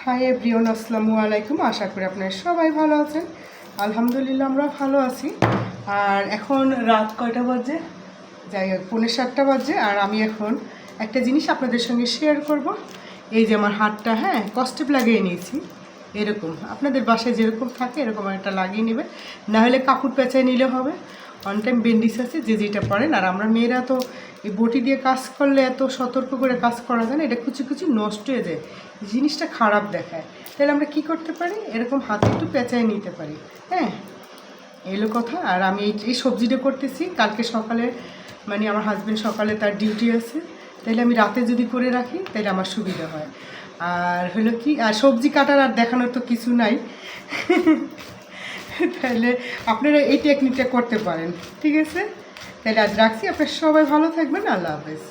Hi everyone, আসসালামু আলাইকুম। আশা করি আপনারা সবাই ভালো আছেন। আলহামদুলিল্লাহ আমরা ভালো আছি। আর এখন রাত কয়টা বাজে? যাই হোক, 6:45 বাজে। আর আমি এখন একটা জিনিস আপনাদের সঙ্গে শেয়ার করব। এই যে আমার হাতটা কস্টেপ লাগিয়ে নিয়েছি। এরকম আপনাদের বাসায় যেরকম থাকে এরকম একটা লাগিয়ে নেবে, না হলে কাপড় পেঁচায় নিলে হবে। অন টাইম বেন্ডিস আছে, যে যেটা পড়েন। আর আমরা মেয়েরা তো এই বটি দিয়ে কাজ করলে এত সতর্ক করে কাজ করা যায় না, এটা কুচি কুচি নষ্ট হয়ে যায়, জিনিসটা খারাপ দেখায়। তাহলে আমরা কি করতে পারি, এরকম হাতে একটু পেঁচায় নিতে পারি। এলো কথা। আর আমি এই সবজিটা করতেছি কালকে সকালে, মানে আমার হাজব্যান্ড সকালে তার ডিউটি আছে, তাইলে আমি রাতে যদি করে রাখি তাহলে আমার সুবিধা হয়। আর হলো কি, আর সবজি কাটার আর দেখানোর তো কিছু নাই। তাহলে আপনারা এই টেকনিকটা করতে পারেন, ঠিক আছে? তাহলে আজ রাখছি, আপনারা সবাই ভালো থাকবেন। আল্লাহ হাফেজ।